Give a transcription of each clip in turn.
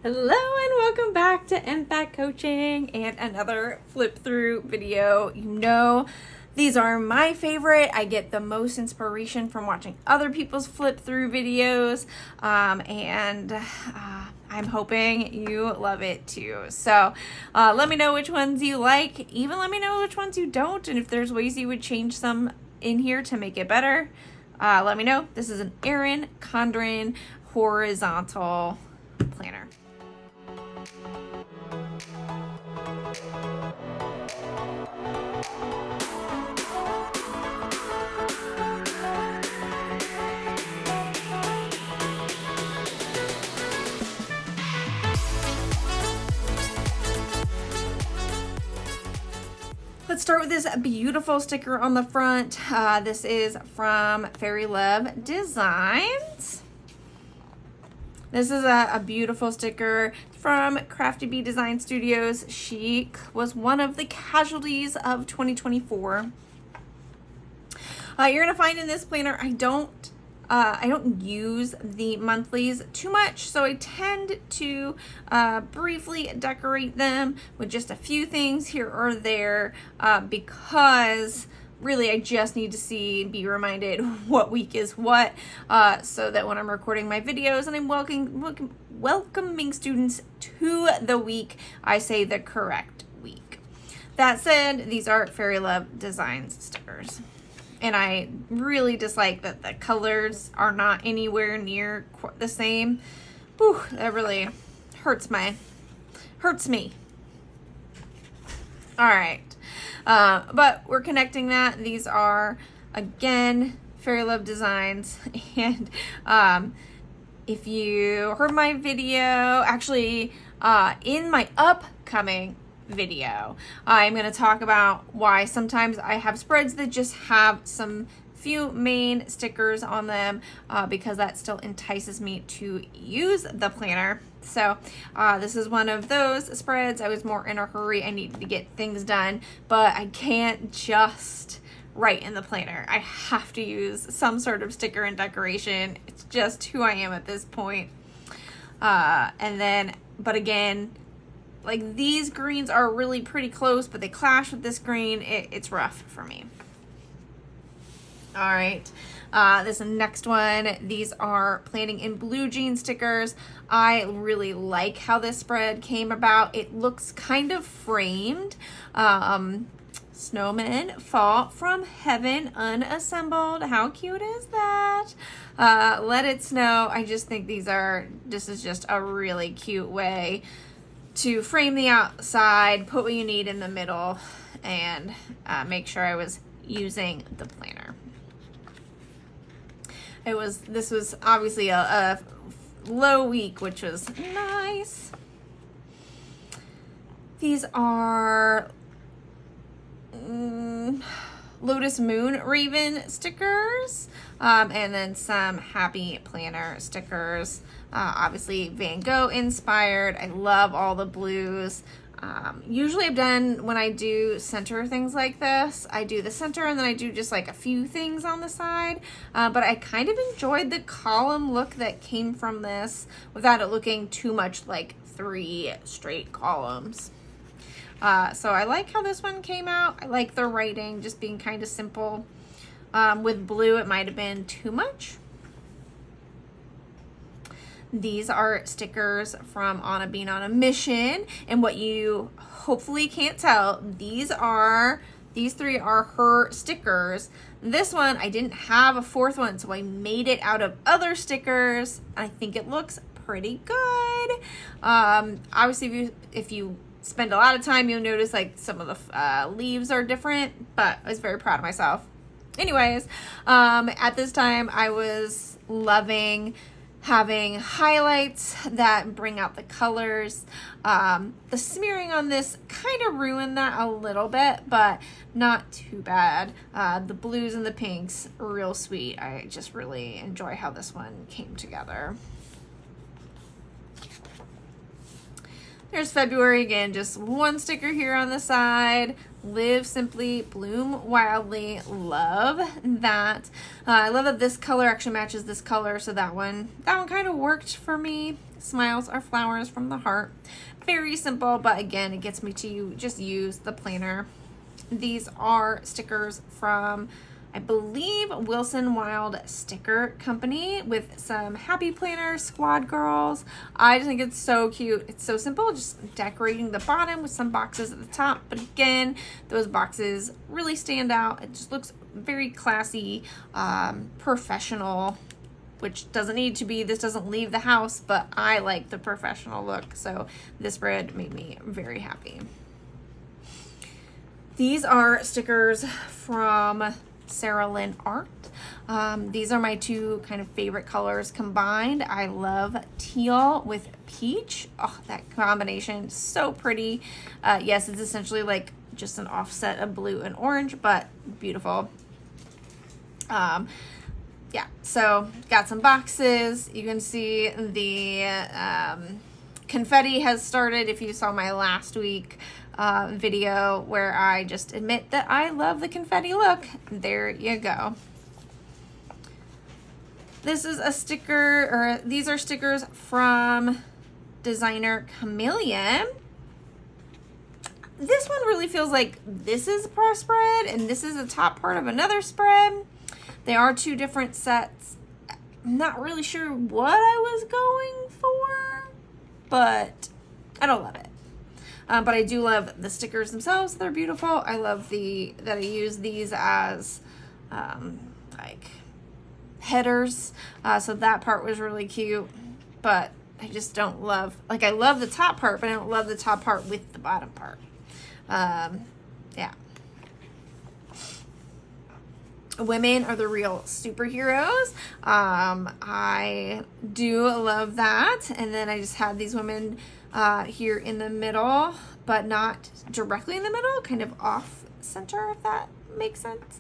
Hello and welcome back to MFAC Coaching and another flip through video. You know, these are my favorite. I get the most inspiration from watching other people's flip through videos, and I'm hoping you love it too. So let me know which ones you like. Even let me know which ones you don't, and if there's ways you would change some in here to make it better. Let me know. This is an Erin Condren horizontal planner. Let's start with this beautiful sticker on the front. This is from Fairy Love Designs. This is a beautiful sticker from Crafty Bee Design Studios. She was one of the casualties of 2024. You're gonna find in this planner, I don't use the monthlies too much, so I tend to briefly decorate them with just a few things here or there because really I just need to see and be reminded what week is what, so that when I'm recording my videos and I'm welcoming students to the week, I say the correct week. That said, these are Fairy Love Designs stickers. And I really dislike that the colors are not anywhere near the same. Whew, that really hurts me. All right. But we're connecting that. These are, again, Fairy Love Designs. And if you heard my video, actually, in my upcoming video, I'm going to talk about why sometimes I have spreads that just have some few main stickers on them, because that still entices me to use the planner. So this is one of those spreads. I was more in a hurry. I needed to get things done, but I can't just write in the planner. I have to use some sort of sticker and decoration. It's just who I am at this point. But again, like these greens are really pretty close, but they clash with this green. It's rough for me. All right, this next one, these are Planning in Blue Jean stickers. I really like how this spread came about. It looks kind of framed. Snowmen fall from heaven unassembled. How cute is that? Let it snow. I just think this is just a really cute way to frame the outside, put what you need in the middle, and make sure I was using the planner. This was obviously a low week, which was nice. These are Lotus Moon Raven stickers, and then some Happy Planner stickers. Obviously Van Gogh inspired. I love all the blues. Usually I've done, when I do center things like this, I do the center and then I do just like a few things on the side. But I kind of enjoyed the column look that came from this without it looking too much like 3 straight columns. So I like how this one came out. I like the writing just being kind of simple. With blue, it might have been too much. These are stickers from Anna Being on a Mission, and what you hopefully can't tell, these 3 are her stickers. This one, I didn't have a 4th one, so I made it out of other stickers. I think it looks pretty good. Obviously, if you spend a lot of time, you'll notice like some of the leaves are different, but I was very proud of myself. Anyways, at this time, I was loving having highlights that bring out the colors. The smearing on this kind of ruined that a little bit, but not too bad. The blues and the pinks, real sweet. I just really enjoy how this one came together. There's February again, just one sticker here on the side. Live simply, bloom wildly. Love that. I love that this color actually matches this color, so that one kind of worked for me. Smiles are flowers from the heart. Very simple, but again, it gets me to just use the planner. These are stickers from, I believe, Wilson Wild Sticker Company with some Happy Planner Squad Girls. I just think it's so cute. It's so simple, just decorating the bottom with some boxes at the top. But again, those boxes really stand out. It just looks very classy, professional, which doesn't need to be. This doesn't leave the house, but I like the professional look. So this spread made me very happy. These are stickers from Sarah Lynn Art. These are my two kind of favorite colors combined. I love teal with peach. Oh, that combination, so pretty. Yes, it's essentially like just an offset of blue and orange, but beautiful. Yeah, so got some boxes. You can see the confetti has started. If you saw my last week video where I just admit that I love the confetti look, there you go. This is a sticker, or these are stickers from designer Chameleon. This one really feels like this is a spread and this is the top part of another spread. They are two different sets. I'm not really sure what I was going for, but I don't love it. But I do love the stickers themselves. They're beautiful. I love that I use these as like headers. So that part was really cute, but I just don't love, like, I love the top part, but I don't love the top part with the bottom part. Yeah. Women are the real superheroes. I do love that. And then I just had these women here in the middle, but not directly in the middle, kind of off center, if that makes sense.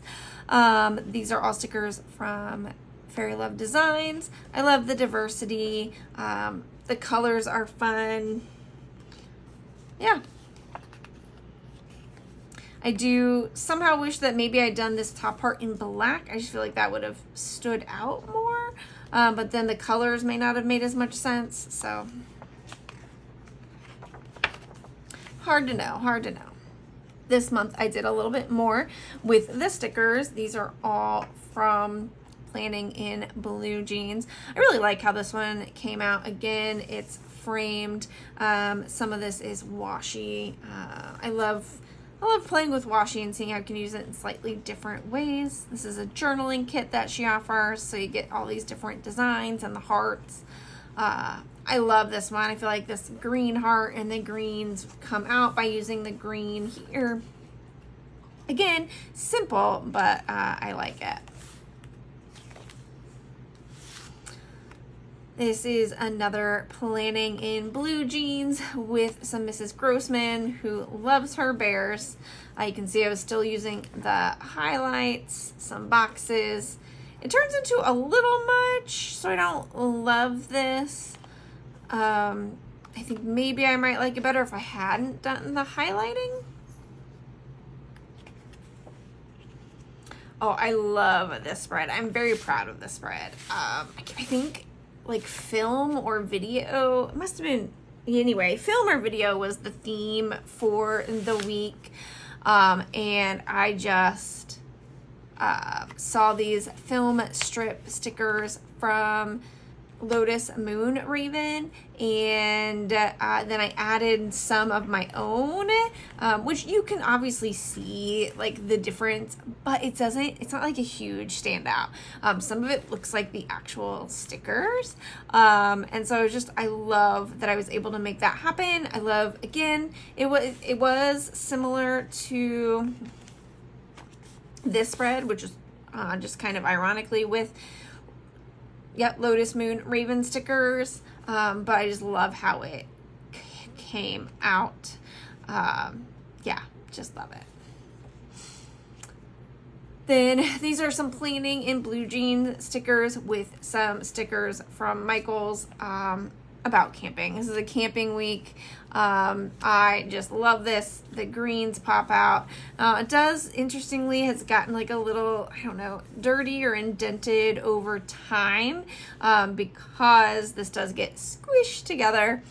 These are all stickers from Fairy Love Designs. I love the diversity. The colors are fun. Yeah. I do somehow wish that maybe I'd done this top part in black. I just feel like that would have stood out more. But then the colors may not have made as much sense. So hard to know, hard to know. This month I did a little bit more with the stickers. These are all from Planning in Blue Jeans. I really like how this one came out. Again, it's framed. Some of this is washi. I love playing with washi and seeing how I can use it in slightly different ways. This is a journaling kit that she offers, so you get all these different designs and the hearts. I love this one. I feel like this green heart and the greens come out by using the green here. Again, simple, but I like it. This is another Planning in Blue Jeans with some Mrs. Grossman, who loves her bears. You can see I was still using the highlights, some boxes. It turns into a little much, so I don't love this. I think maybe I might like it better if I hadn't done the highlighting. Oh, I love this spread. I'm very proud of this spread. I think like film or video, it must have been, anyway, film or video was the theme for the week. And I just saw these film strip stickers from Lotus Moon Raven, and then I added some of my own, which you can obviously see like the difference, but it's not like a huge standout. Some of it looks like the actual stickers, and so I love that I was able to make that happen. I love, again, it was similar to this spread, which is just kind of ironically with Lotus Moon Raven stickers, but I just love how it came out. Yeah, just love it. Then these are some Planning in Blue Jean stickers with some stickers from Michaels. about camping. This is a camping week. I just love this. The greens pop out. It does, interestingly, has gotten like a little, I don't know, dirty or indented over time because this does get squished together.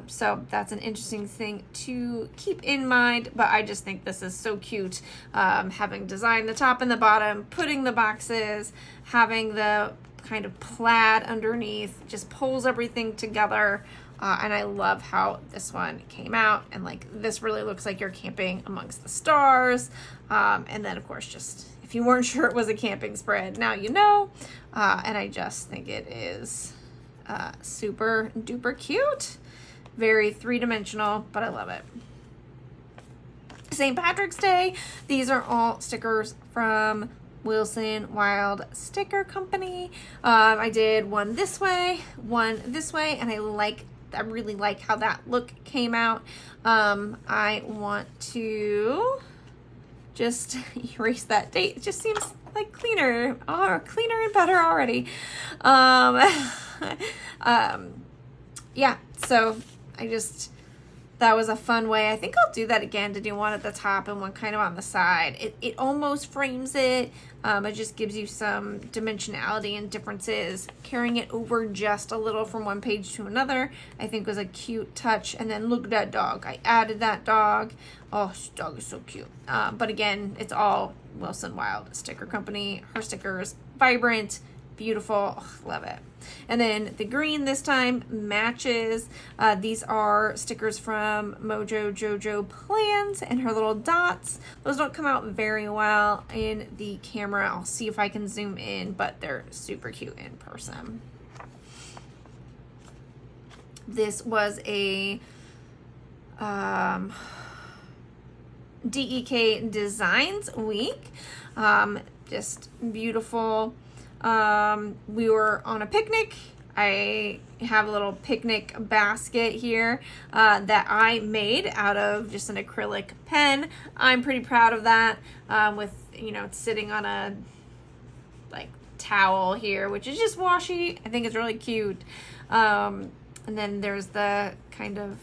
So that's an interesting thing to keep in mind, but I just think this is so cute. Having designed the top and the bottom, putting the boxes, having the kind of plaid underneath, just pulls everything together. And I love how this one came out, and like this really looks like you're camping amongst the stars. And then of course, just if you weren't sure it was a camping spread, now you know. And I just think it is super duper cute. Very three-dimensional, but I love it. St. Patrick's Day. These are all stickers from Wilson Wild Sticker Company. I did one this way, and I really like how that look came out. I want to just erase that date. It just seems like cleaner and better already. Yeah, so that was a fun way. I think I'll do that again, to do one at the top and one kind of on the side. It almost frames it. It just gives you some dimensionality and differences. Carrying it over just a little from one page to another, I think was a cute touch. And then look at that dog. I added that dog. Oh, this dog is so cute. But again, it's all Wilson Wild Sticker Company. Her stickers, vibrant, beautiful. Oh, love it. And then the green this time matches. These are stickers from Mojo Jojo Plans, and her little dots. Those don't come out very well in the camera. I'll see if I can zoom in, but they're super cute in person. This was a DEK Designs week. Just beautiful. We were on a picnic. I have a little picnic basket here that I made out of just an acrylic pen. I'm pretty proud of that, with, you know, it's sitting on a like towel here, which is just washi. I think it's really cute. And then there's the kind of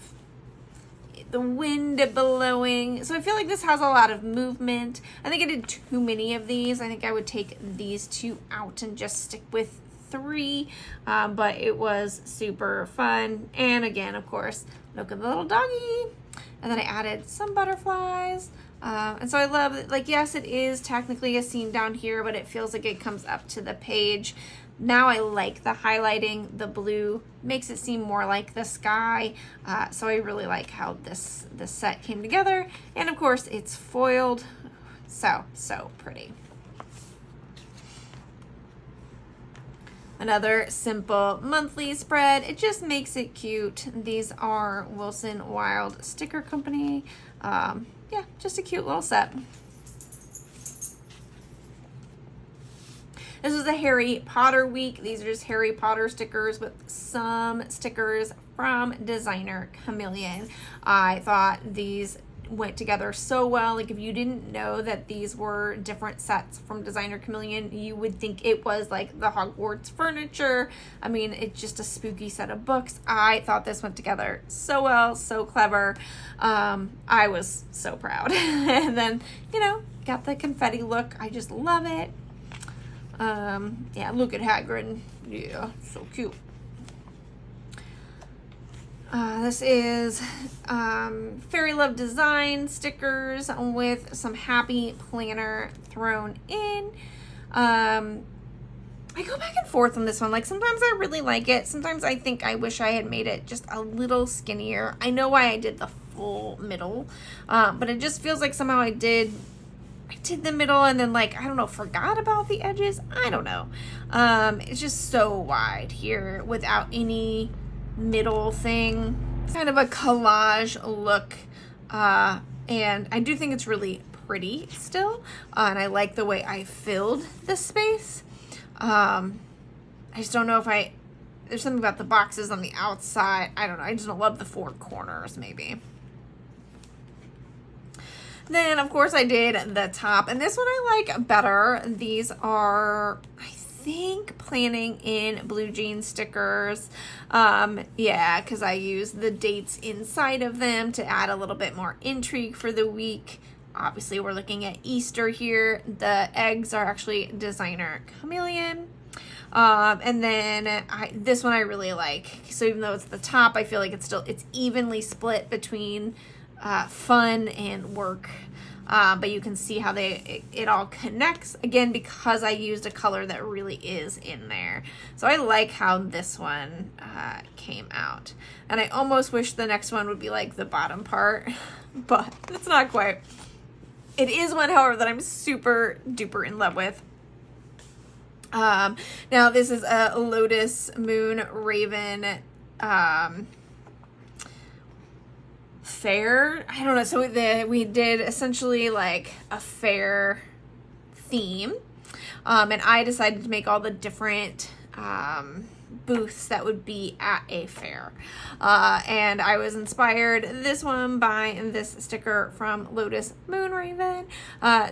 the wind blowing. So I feel like this has a lot of movement. I think I did too many of these. I think I would take these two out and just stick with 3. But it was super fun. And again, of course, look at the little doggy. And then I added some butterflies. And so I love, like, yes, it is technically a scene down here, but it feels like it comes up to the page. Now I like the highlighting. The blue makes it seem more like the sky. So I really like how this set came together. And of course it's foiled. So pretty. Another simple monthly spread. It just makes it cute. These are Wilson Wild Sticker Company. Yeah, just a cute little set. This was a Harry Potter week. These are just Harry Potter stickers with some stickers from Designer Chameleon. I thought these went together so well. Like, if you didn't know that these were different sets from Designer Chameleon, you would think it was like the Hogwarts furniture. I mean, it's just a spooky set of books. I thought this went together so well, so clever. I was so proud. And then, you know, got the confetti look. I just love it. Yeah, look at Hagrid. Yeah, so cute. This is Fairy Love Design stickers with some Happy Planner thrown in. I go back and forth on this one. Like, sometimes I really like it. Sometimes I think I wish I had made it just a little skinnier. I know why I did the full middle, but it just feels like somehow I did the middle and then, like, I don't know, forgot about the edges. I don't know. It's just so wide here without any middle thing. It's kind of a collage look, and I do think it's really pretty still, and I like the way I filled the space. I just don't know if there's something about the boxes on the outside. I don't know. I just don't love the 4 corners, maybe. Then, of course, I did the top, and this one I like better. These are, I think planning in blue jean stickers. Yeah, because I use the dates inside of them to add a little bit more intrigue for the week. Obviously, we're looking at Easter here. The eggs are actually designer chameleon. And then this one I really like. So even though it's the top, I feel like it's evenly split between fun and work. But you can see how it all connects, again, because I used a color that really is in there. So I like how this one came out. And I almost wish the next one would be like the bottom part, but it's not quite. It is one, however, that I'm super duper in love with. Now this is a Lotus Moon Raven fair. I don't know. So we did essentially like a fair theme. And I decided to make all the different booths that would be at a fair. And I was inspired this one by this sticker from Lotus Moon Raven.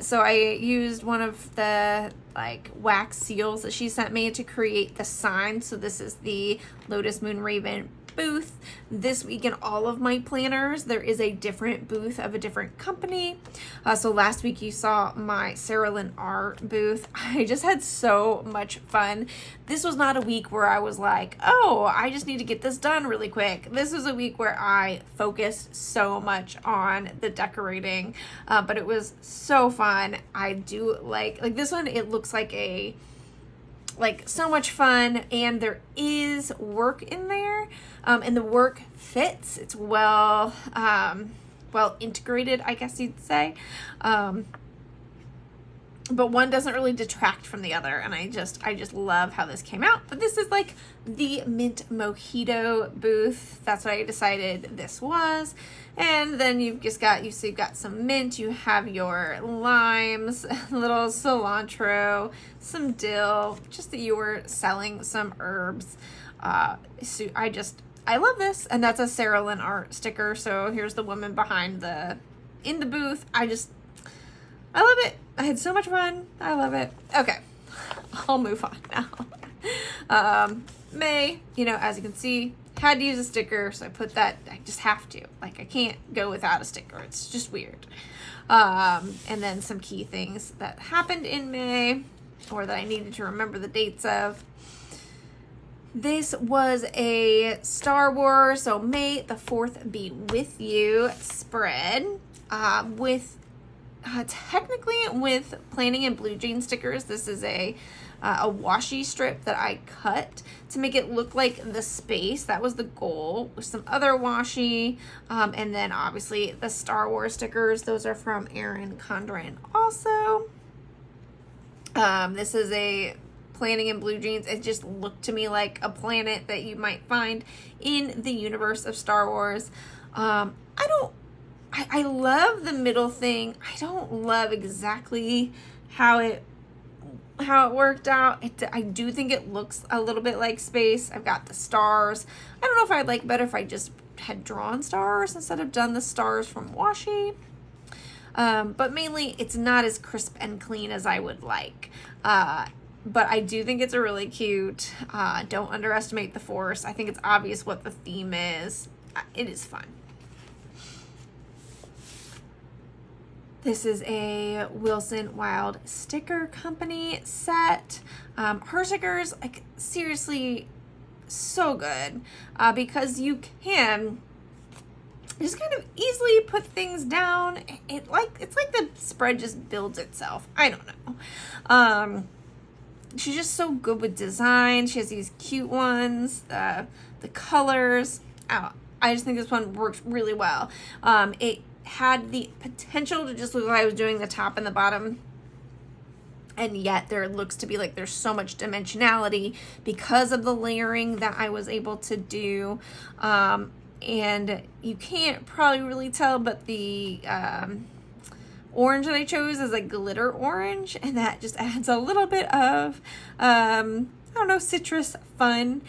So I used one of the like wax seals that she sent me to create the sign. So this is the Lotus Moon Raven booth. This week in all of my planners, there is a different booth of a different company. So last week you saw my Sarah Lynn art booth. I just had so much fun. This was not a week where I was like, oh, I just need to get this done really quick. This was a week where I focused so much on the decorating, but it was so fun. I do like this one. It looks like so much fun, and there is work in there, and the work fits. It's well integrated, I guess you'd say, but one doesn't really detract from the other, and I just love how this came out. But this is like the mint mojito booth. That's what I decided this was. And then you've got some mint, you have your limes, a little cilantro, some dill, just that you were selling some herbs. So I love this. And that's a Sarah Lynn art sticker. So here's the woman in the booth. I love it. I had so much fun. I love it. Okay, I'll move on now. May, as you can see, had to use a sticker, so I put that. I just have to. I can't go without a sticker. It's just weird. And then some key things that happened in May, or that I needed to remember the dates of. This was a Star Wars, so May the 4th be with you spread technically with planning in blue jean stickers. This is a washi strip that I cut to make it look like the space. That was the goal, with some other washi, and then obviously the Star Wars stickers. Those are from Erin Condren also. This is a planning in blue jeans. It just looked to me like a planet that you might find in the universe of Star Wars. I love the middle thing. I don't love exactly how it worked out. I do think it looks a little bit like space. I've got the stars. I don't know if I'd like better if I just had drawn stars instead of done the stars from washi. But mainly it's not as crisp and clean as I would like. But I do think it's a really cute. Don't underestimate the force. I think it's obvious what the theme is. It is fun. This is a Wilson Wild Sticker Company set. Her stickers, seriously, so good, because you can just kind of easily put things down. It's like the spread just builds itself. I don't know. She's just so good with design. She has these cute ones, the colors. Oh, I just think this one works really well. It had the potential to just look like I was doing the top and the bottom, and yet there looks to be like there's so much dimensionality because of the layering that I was able to do. And you can't probably really tell, but the orange that I chose is a glitter orange, and that just adds a little bit of citrus fun.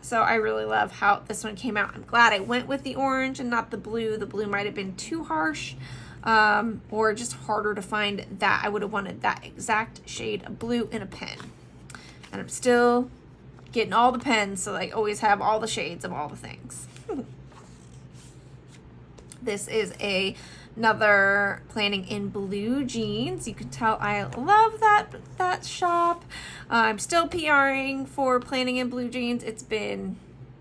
So I really love how this one came out. I'm glad I went with the orange and not the blue. The blue might have been too harsh, or just harder to find that. I would have wanted that exact shade of blue in a pen. And I'm still getting all the pens, so I always have all the shades of all the things. This is another Planning in Blue jeans. You can tell I love that shop. I'm still PRing for Planning in Blue jeans. It's been,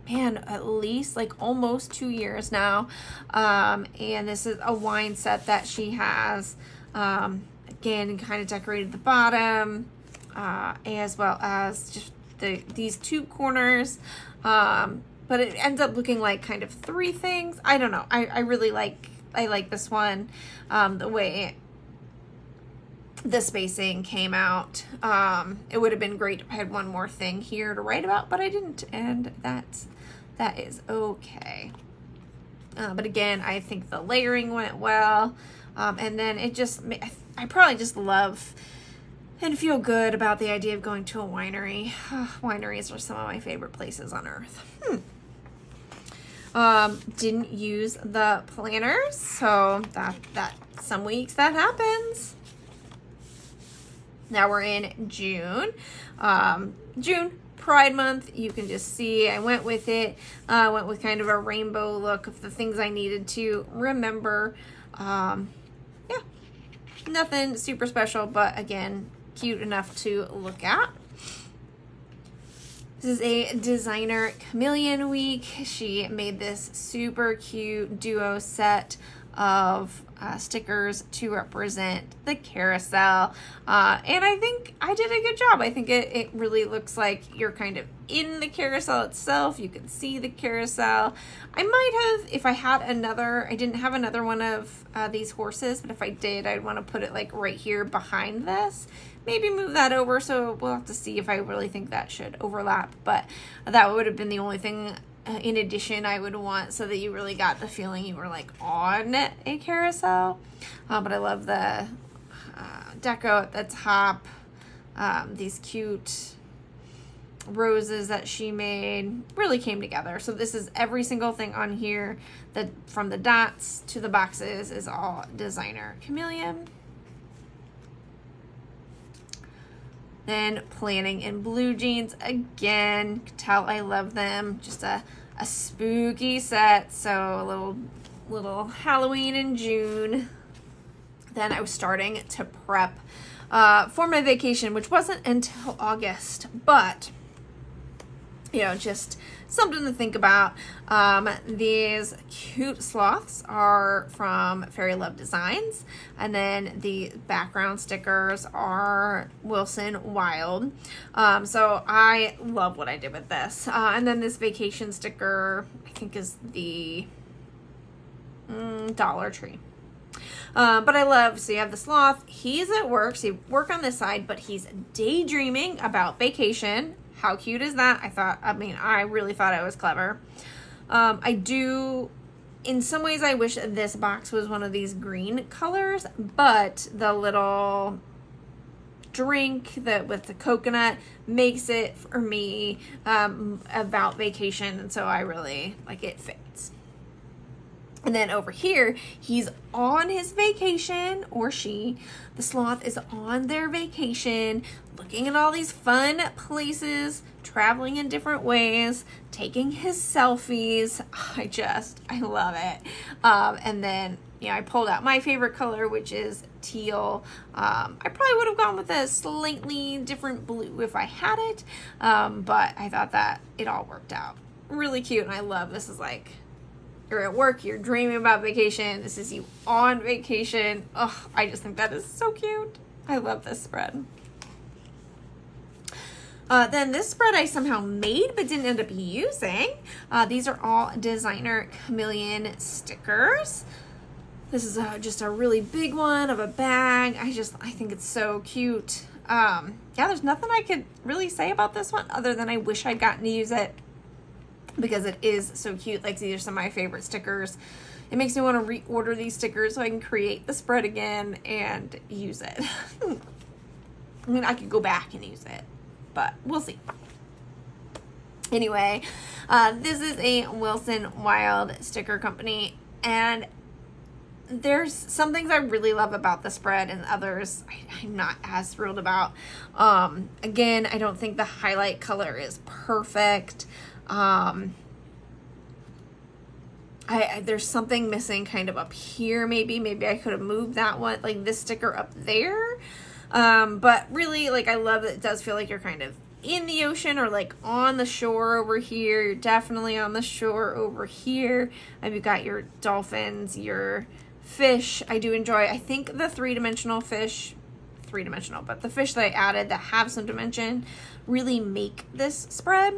man, at least like almost 2 years now. And this is a wine set that she has. Again, kind of decorated the bottom, as well as just these 2 corners. But it ends up looking like kind of 3 things. I don't know. I really like this one. The way the spacing came out. It would have been great if I had one more thing here to write about, but I didn't, and that is okay. But again, I think the layering went well. And then it just, I probably just love and feel good about the idea of going to a winery. Wineries are some of my favorite places on earth. Didn't use the planners, so that some weeks that happens. Now we're in June. June, Pride Month. You can just see I went with it. I went with kind of a rainbow look of the things I needed to remember. Yeah, nothing super special, but again, cute enough to look at. This is a designer chameleon week. She made this super cute duo set of stickers to represent the carousel. And I think I did a good job. I think it really looks like you're kind of in the carousel itself. You can see the carousel. I might have, if I had another, I didn't have another one of these horses, but if I did, I'd want to put it like right here behind this. Maybe move that over, so we'll have to see if I really think that should overlap. But that would have been the only thing in addition I would want, so that you really got the feeling you were like on a carousel. But I love the deco at the top, these cute roses that she made really came together. So this is every single thing on here, that from the dots to the boxes is all designer chameleon. Then Planning in Blue jeans again. You can tell I love them. Just a spooky set, so a little Halloween in June. Then I was starting to prep for my vacation, which wasn't until August, but you know, just something to think about. These cute sloths are from Fairy Love Designs, and then the background stickers are Wilson Wild. So I love what I did with this. And then this vacation sticker, I think, is the Dollar Tree. But I love, so you have the sloth, he's at work, so you work on this side, but he's daydreaming about vacation. How cute is that? I really thought I was clever. In some ways, I wish this box was one of these green colors, but the little drink with the coconut makes it, for me, about vacation, and so I really, like, it fits. And then over here, he's on his vacation, or she, the sloth, is on their vacation, looking at all these fun places, traveling in different ways, taking his selfies. I love it. And then, I pulled out my favorite color, which is teal. I probably would have gone with a slightly different blue if I had it, but I thought that it all worked out. Really cute, and I love this. Is like, you're at work, you're dreaming about vacation. This is you on vacation. Oh, I just think that is so cute. I love this spread. Then this spread I somehow made but didn't end up using. These are all designer chameleon stickers. This is just a really big one of a bag. I think it's so cute. Yeah, there's nothing I could really say about this one other than I wish I'd gotten to use it, because it is so cute. Like, these are some of my favorite stickers. It makes me want to reorder these stickers so I can create the spread again and use it. I mean, I could go back and use it, but we'll see. Anyway, this is a Wilson Wild sticker company, and there's some things I really love about the spread and others I'm not as thrilled about. Again, I don't think the highlight color is perfect. There's something missing kind of up here. Maybe I could have moved that one, like this sticker up there. But really, like, I love that it does feel like you're kind of in the ocean or like on the shore over here. You're definitely on the shore over here. You've got your dolphins, your fish. I do enjoy, I think the three-dimensional, but the fish that I added that have some dimension really make this spread.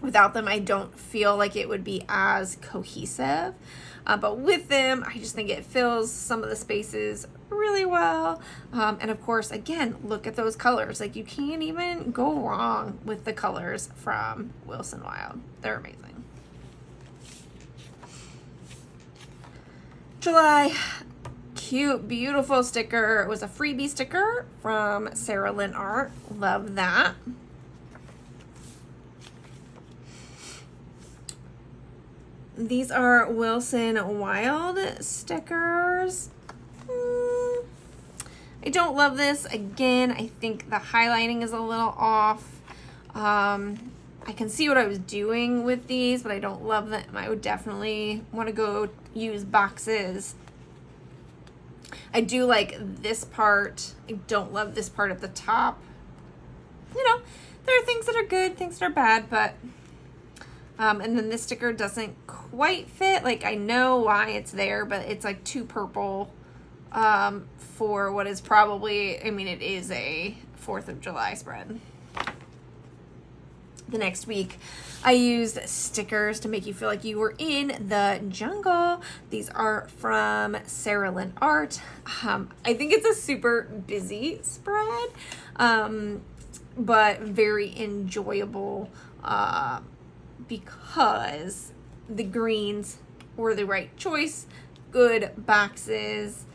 Without them, I don't feel like it would be as cohesive. But with them, I just think it fills some of the spaces really well. And of course, again, look at those colors. Like, you can't even go wrong with the colors from Wilson Wild. They're amazing. July, cute, beautiful sticker. It was a freebie sticker from Sarah Lynn Art. Love that. These are Wilson Wild stickers. I don't love this. Again, I think the highlighting is a little off. I can see what I was doing with these, but I don't love them. I would definitely want to go use boxes. I do like this part. I don't love this part at the top. You know, there are things that are good, things that are bad, but and then this sticker doesn't quite fit. Like, I know why it's there, but it's like too purple for what is probably, I mean, it is a 4th of July spread. The next week, I used stickers to make you feel like you were in the jungle. These are from Sarah Lynn Art. I think it's a super busy spread, but very enjoyable because the greens were the right choice. Good boxes.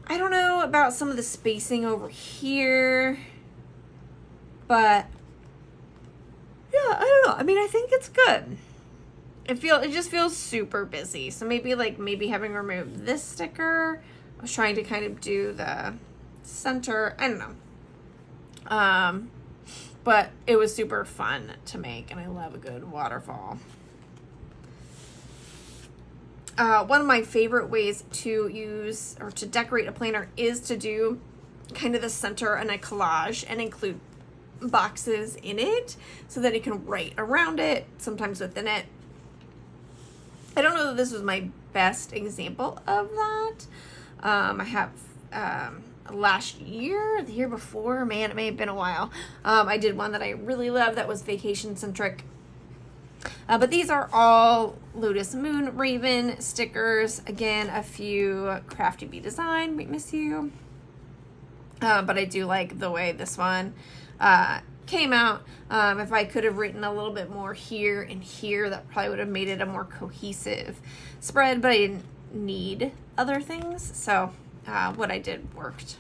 I don't know about some of the spacing over here, but yeah, I don't know. I mean, I think it's good. It just feels super busy. So maybe having removed this sticker, I was trying to kind of do the center. I don't know. But it was super fun to make, and I love a good waterfall. One of my favorite ways to use or to decorate a planner is to do kind of the center and a collage and include boxes in it so that it can write around it, sometimes within it. I don't know that this was my best example of that. I have last year, the year before, man, it may have been a while. I did one that I really love that was vacation centric. But these are all Lotus Moon Raven stickers. Again, a few Crafty Bee Design, we miss you. But I do like the way this one came out. If I could have written a little bit more here and here, that probably would have made it a more cohesive spread, but I didn't need other things. So what I did worked.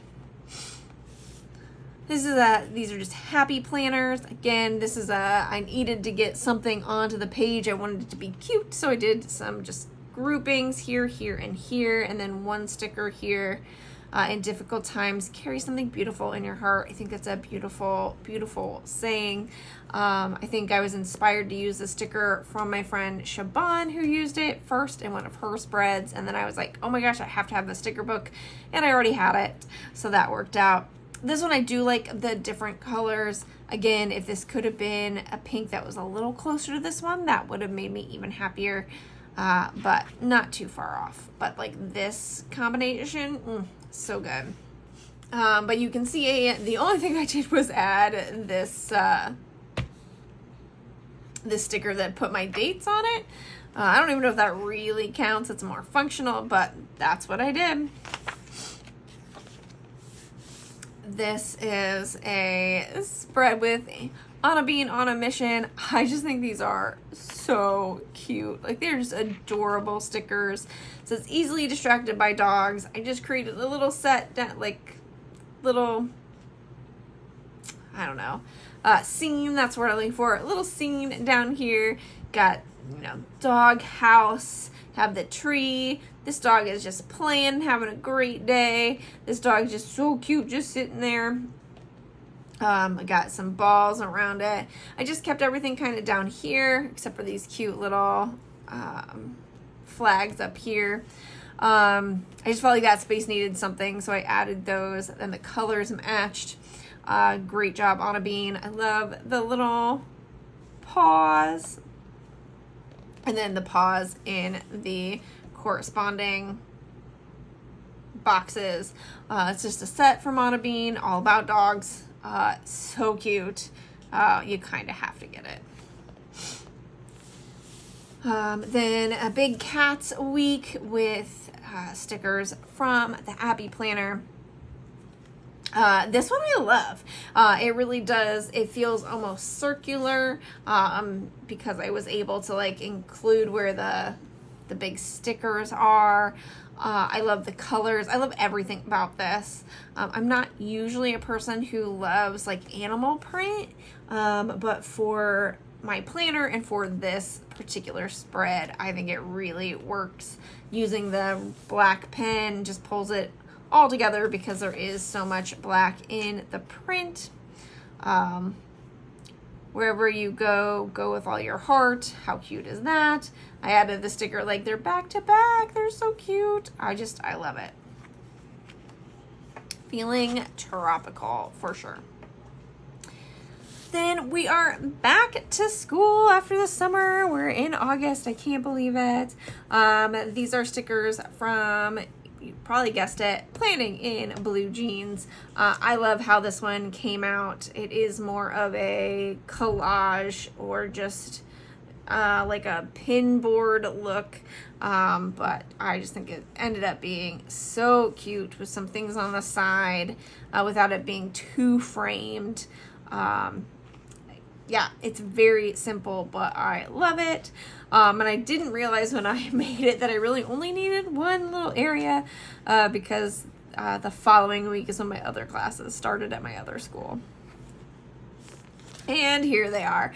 These are just happy planners. Again, I needed to get something onto the page. I wanted it to be cute, so I did some just groupings here, here, and here, and then one sticker here. In difficult times, carry something beautiful in your heart. I think that's a beautiful, beautiful saying. I think I was inspired to use the sticker from my friend Shaban, who used it first in one of her spreads, and then I was like, oh my gosh, I have to have the sticker book, and I already had it, so that worked out. This one, I do like the different colors. Again, if this could have been a pink that was a little closer to this one, that would have made me even happier, but not too far off. But like this combination, so good. But you can see the only thing I did was add this this sticker that put my dates on it. I don't even know if that really counts. It's more functional, but that's what I did. This is a spread with Anna being on a mission. I just think these are so cute. Like, they're just adorable stickers. So it's easily distracted by dogs. I just created a little set that, like, little, I don't know, scene. That's what I'm looking for. A little scene down here. Got dog house, have the tree. This dog is just playing, having a great day. This dog is just so cute, just sitting there. I got some balls around it. I just kept everything kind of down here, except for these cute little flags up here. I just felt like that space needed something, so I added those, and the colors matched. Great job, Anna Bean. I love the little paws, and then the paws in the corresponding boxes. It's just a set from Anna Bean, all about dogs. So cute. You kind of have to get it. Then a big cats week with stickers from the Abby planner. This one I love. It really does. It feels almost circular because I was able to like include where the big stickers are. I love the colors. I love everything about this. I'm not usually a person who loves like animal print, but for my planner and for this particular spread, I think it really works. Using the black pen just pulls it all together because there is so much black in the print. Wherever you go with all your heart. How cute is that? I added the sticker like they're back to back. They're so cute. I love it. Feeling tropical for sure. Then we are back to school after the summer. We're in August. I can't believe it. These are stickers from, you probably guessed it, Planning in Blue Jeans. I love how this one came out. It is more of a collage or just like a pin board look. But I just think it ended up being so cute with some things on the side without it being too framed. Yeah, it's very simple, but I love it. And I didn't realize when I made it that I really only needed one little area because the following week is when my other classes started at my other school. And here they are.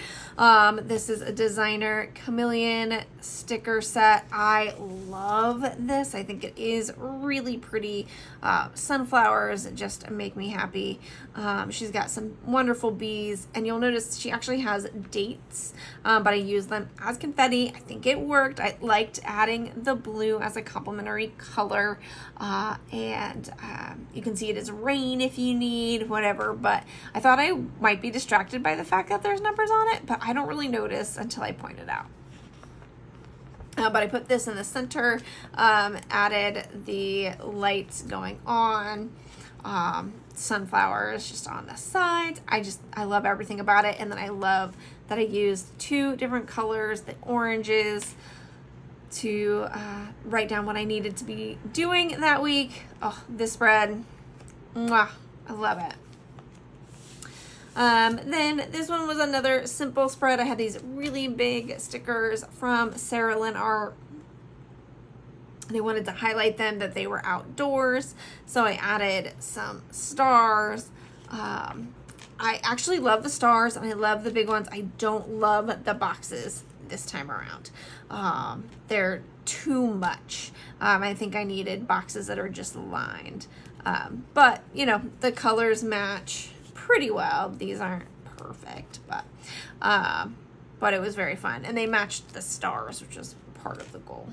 This is a designer chameleon sticker set. I love this. I think it is really pretty. Sunflowers just make me happy. She's got some wonderful bees, and you'll notice she actually has dates, but I use them as confetti. I think it worked. I liked adding the blue as a complementary color, and you can see it as rain if you need, whatever, but I thought I might be distracted by the fact that there's numbers on it, but I don't really notice until I point it out. But I put this in the center, added the lights going on, sunflowers just on the sides. I love everything about it. And then I love that I used 2 different colors, the oranges, to write down what I needed to be doing that week. Oh, this spread, mwah, I love it. Then this one was another simple spread. I had these really big stickers from Sarah Lynn Art. They wanted to highlight them that they were outdoors, so I added some stars. I actually love the stars and I love the big ones. I don't love the boxes this time around. They're too much. I think I needed boxes that are just lined. But you know, the colors match pretty well. These aren't perfect, but it was very fun, and they matched the stars, which is part of the goal.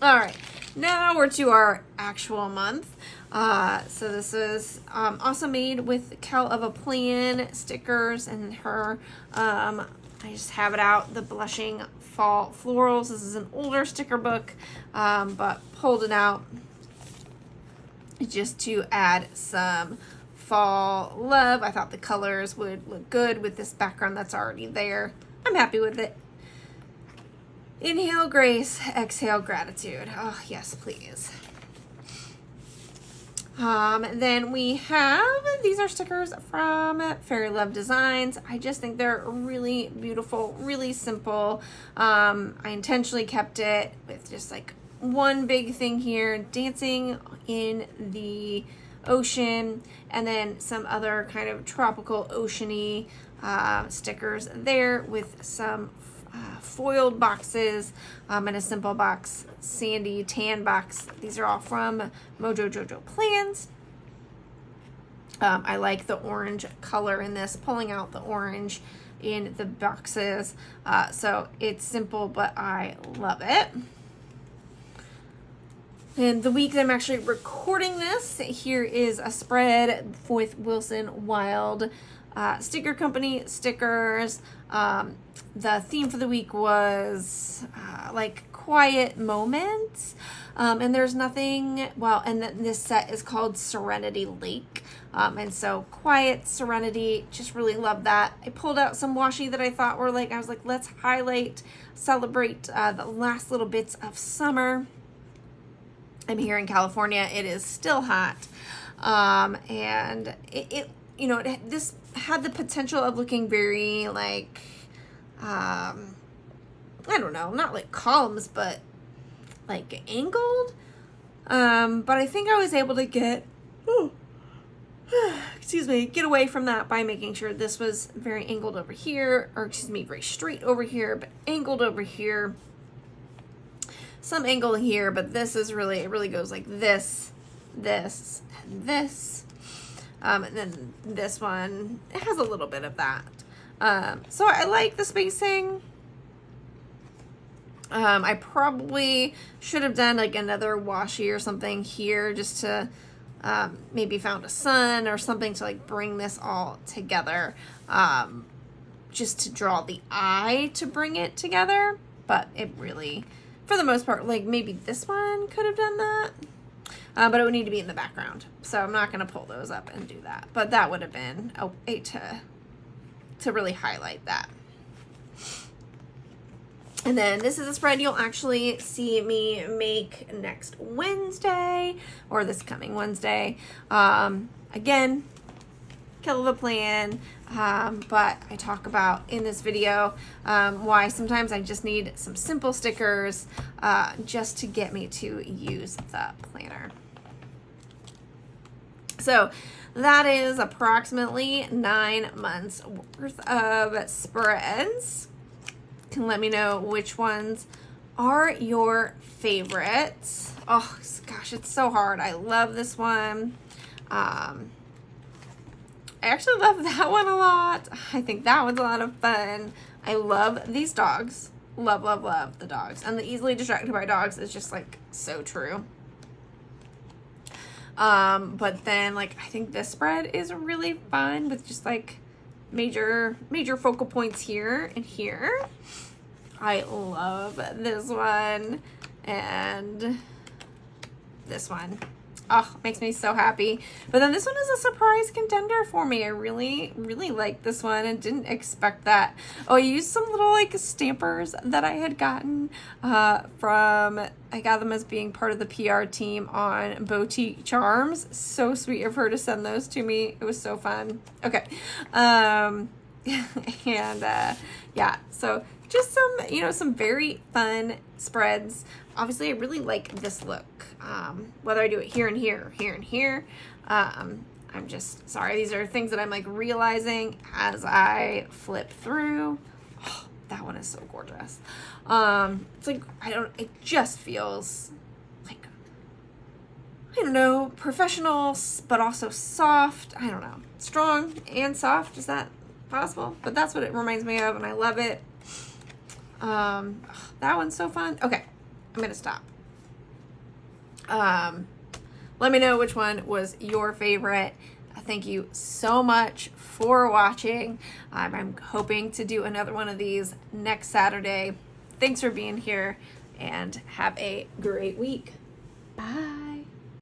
All right, now we're to our actual month. So this is also made with Cal of a Plan stickers and her. I just have it out, the Blushing Fall Florals. This is an older sticker book, but pulled it out just to add some fall love. I thought the colors would look good with this background that's already there. I'm happy with it. Inhale grace, exhale gratitude. Oh yes, please. Then we have, these are stickers from Fairy Love Designs. I just think they're really beautiful, really simple. I intentionally kept it with just like one big thing here, dancing in the ocean, and then some other kind of tropical oceany stickers there with some foiled boxes, and a simple box, sandy tan box. These are all from Mojo Jojo Plans. I like the orange color in this, pulling out the orange in the boxes. So it's simple, but I love it. And the week that I'm actually recording this, here is a spread with Wilson Wild Sticker Company stickers. The theme for the week was like quiet moments. And there's nothing, well, and this set is called Serenity Lake. And so quiet, serenity, just really love that. I pulled out some washi that I thought were like, I was like, let's highlight, celebrate the last little bits of summer. I'm here in California. It is still hot. And this had the potential of looking very like, I don't know, not like columns, but like angled. But I think I was able to get get away from that by making sure this was very angled over here, or very straight over here, but angled over here. Some angle here, but this is really, it really goes like this, this, and this. And then this one, it has a little bit of that. So I like the spacing. I probably should have done like another washi or something here just to maybe found a sun or something to like bring this all together. Just to draw the eye to bring it together. But it really, for the most part, like maybe this one could have done that. But it would need to be in the background. So I'm not going to pull those up and do that. But that would have been a way to really highlight that. And then this is a spread you'll actually see me make next Wednesday, or this coming Wednesday. Again, kill of a plan, but I talk about in this video why sometimes I just need some simple stickers just to get me to use the planner. So that is approximately 9 months worth of spreads. Can let me know which ones are your favorites. Oh gosh, it's so hard. I love this one. I actually love that one a lot. I think that one's a lot of fun. I love these dogs. Love, love, love the dogs. And the easily distracted by dogs is just like so true. But then like I think this spread is really fun with just like major focal points here and here. I love this one and this one. Oh, makes me so happy. But then this one is a surprise contender for me. I really, really like this one and didn't expect that. Oh, I used some little like stampers that I had gotten I got them as being part of the PR team on Boutique Charms. So sweet of her to send those to me. It was so fun. Okay. Yeah, so just some very fun spreads. Obviously, I really like this look. Whether I do it here and here, or here and here, I'm just sorry. These are things that I'm like realizing as I flip through. Oh, that one is so gorgeous. It's like it just feels like, I don't know, professional, but also soft. I don't know, strong and soft. Is that possible? But that's what it reminds me of, and I love it. That one's so fun. Okay, I'm gonna stop. Let me know which one was your favorite. Thank you so much for watching. I'm hoping to do another one of these next Saturday. Thanks for being here and have a great week. Bye.